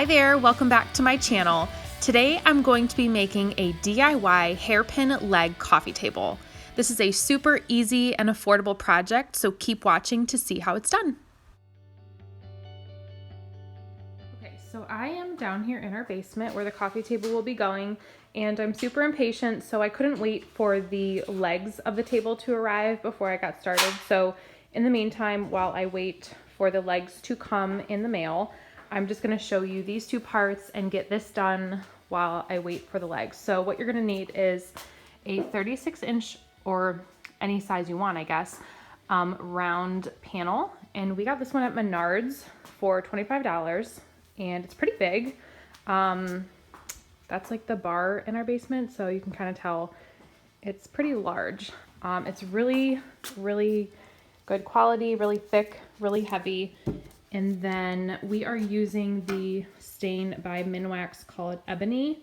Hi there, welcome back to my channel. Today I'm going to be making a DIY hairpin leg coffee table. This is a super easy and affordable project, so keep watching to see how it's done. Okay, so I am down here in our basement where the coffee table will be going, and I'm super impatient, so I couldn't wait for the legs of the table to arrive before I got started. So in the meantime, while I wait for the legs to come in the mail, I'm just going to show you these two parts and get this done while I wait for the legs. So what you're going to need is a 36-inch or any size you want, I guess, round panel. And we got this one at Menards for $25, and it's pretty big. That's like the bar in our basement, so you can kind of tell it's pretty large. It's really, really good quality, really thick, really heavy. And then we are using the stain by Minwax called Ebony.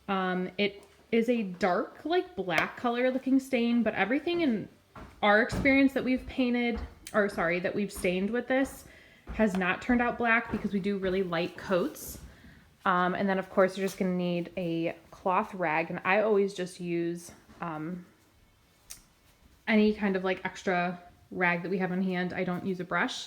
It is a dark, like black color looking stain, but everything in our experience that we've painted, or sorry, that we've stained with this has not turned out black because we do really light coats. And then of course you're just gonna need a cloth rag, and I always just use any kind of like extra rag that we have on hand. I don't use a brush.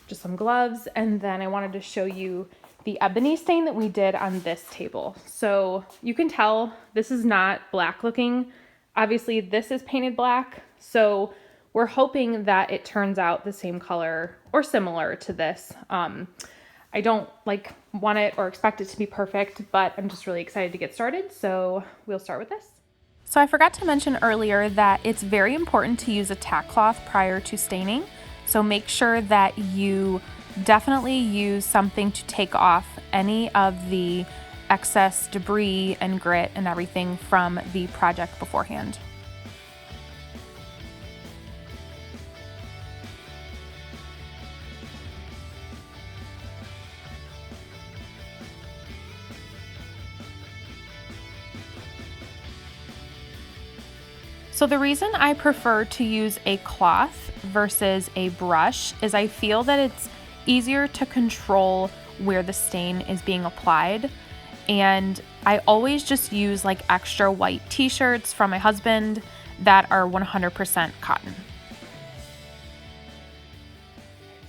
Just some gloves, and then I wanted to show you the ebony stain that we did on this table. So you can tell this is not black looking. Obviously this is painted black, so we're hoping that it turns out the same color or similar to this. I don't want it or expect it to be perfect, but I'm just really excited to get started, so we'll start with this. So I forgot to mention earlier that it's very important to use a tack cloth prior to staining. So make sure that you definitely use something to take off any of the excess debris and grit and everything from the project beforehand. So the reason I prefer to use a cloth versus a brush is I feel that it's easier to control where the stain is being applied. And I always just use like extra white t-shirts from my husband that are 100% cotton.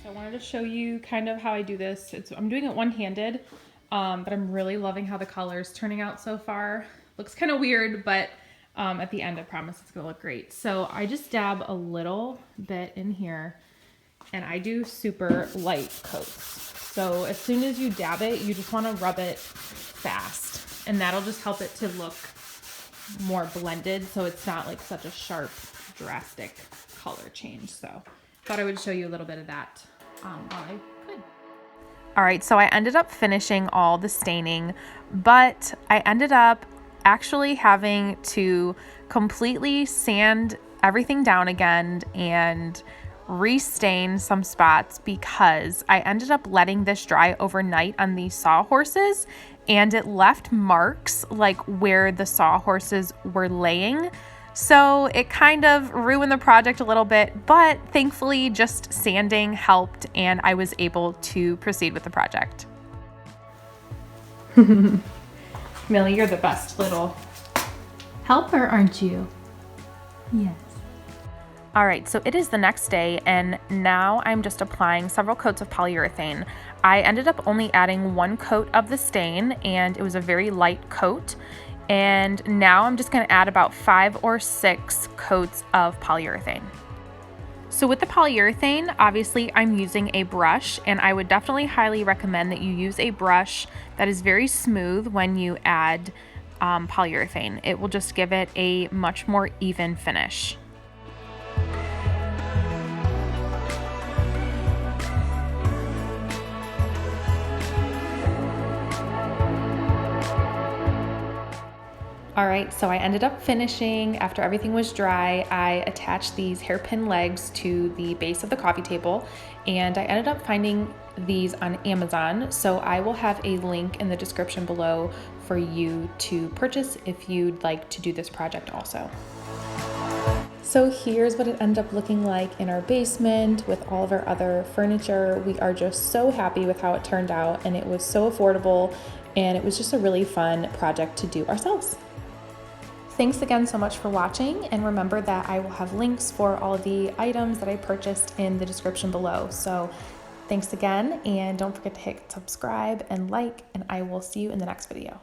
So I wanted to show you kind of how I do this. I'm doing it one-handed, but I'm really loving how the color is turning out so far. Looks kind of weird, but at the end, I promise it's gonna look great. So I just dab a little bit in here, and I do super light coats. So as soon as you dab it, you just wanna rub it fast, and that'll just help it to look more blended, so it's not like such a sharp, drastic color change. So thought I would show you a little bit of that while I could. All right, so I ended up finishing all the staining, but I ended up actually having to completely sand everything down again and restain some spots because I ended up letting this dry overnight on these sawhorses, and it left marks like where the sawhorses were laying. So it kind of ruined the project a little bit, but thankfully just sanding helped and I was able to proceed with the project. Millie, you're the best little helper, aren't you? Yes. All right, so it is the next day, and now I'm just applying several coats of polyurethane. I ended up only adding one coat of the stain, and it was a very light coat. And now I'm just gonna add about 5 or 6 coats of polyurethane. So with the polyurethane, obviously I'm using a brush, and I would definitely highly recommend that you use a brush that is very smooth when you add polyurethane. It will just give it a much more even finish. All right, so I ended up finishing, after everything was dry, I attached these hairpin legs to the base of the coffee table, and I ended up finding these on Amazon. So I will have a link in the description below for you to purchase if you'd like to do this project also. So here's what it ended up looking like in our basement with all of our other furniture. We are just so happy with how it turned out, and it was so affordable, and it was just a really fun project to do ourselves. Thanks again so much for watching, and remember that I will have links for all of the items that I purchased in the description below. So thanks again, and don't forget to hit subscribe and like, and I will see you in the next video.